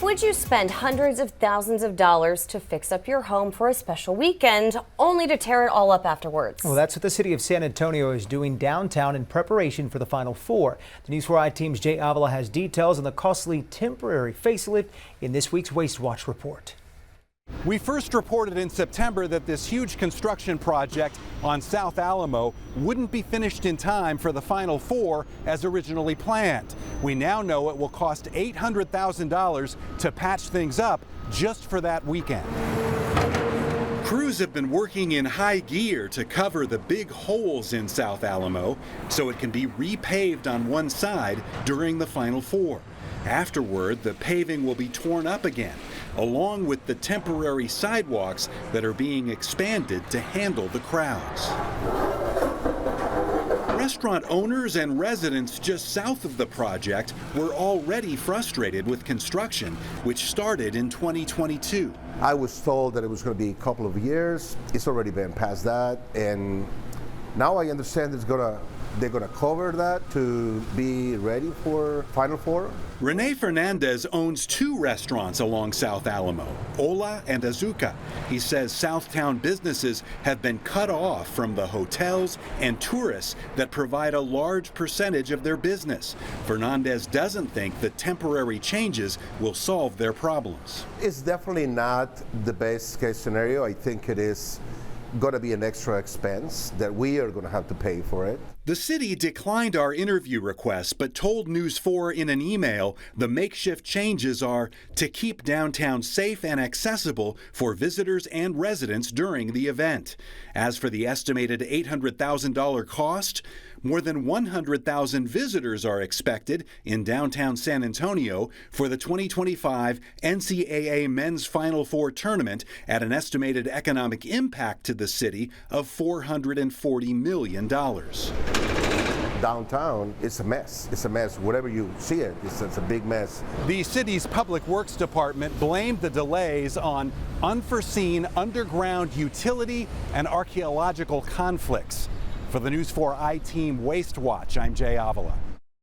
Would you spend hundreds of thousands of dollars to fix up your home for a special weekend, only to tear it all up afterwards? Well, that's what the city of San Antonio is doing downtown in preparation for the Final Four. The News 4 I-Team's Jay Avila has details on the costly temporary facelift in this week's Waste Watch report. We first reported in September that this huge construction project on South Alamo wouldn't be finished in time for the Final Four as originally planned. We now know it will cost $800,000 to patch things up just for that weekend. Crews have been working in high gear to cover the big holes in South Alamo so it can be repaved on one side during the Final Four. Afterward, the paving will be torn up again, along with the temporary sidewalks that are being expanded to handle the crowds. Restaurant owners and residents just south of the project were already frustrated with construction, which started in 2022. I was told that it was going to be a couple of years. It's already been past that, and now I understand they're going to cover that to be ready for Final Four. Rene Fernandez owns two restaurants along South Alamo, Ola and Azuka. He says Southtown businesses have been cut off from the hotels and tourists that provide a large percentage of their business. Fernandez doesn't think the temporary changes will solve their problems. It's definitely not the best case scenario. I think it is going to be an extra expense that we are going to have to pay for it. The city declined our interview request, but told News 4 in an email the makeshift changes are to keep downtown safe and accessible for visitors and residents during the event. As for the estimated $800,000 cost, more than 100,000 visitors are expected in downtown San Antonio for the 2025 NCAA Men's Final Four tournament at an estimated economic impact to the city of $440 million. Downtown, it's a mess. It's a mess. Whatever you see it, it's a big mess. The city's Public Works Department blamed the delays on unforeseen underground utility and archaeological conflicts. For the News 4 I-Team Waste Watch, I'm Jay Avila.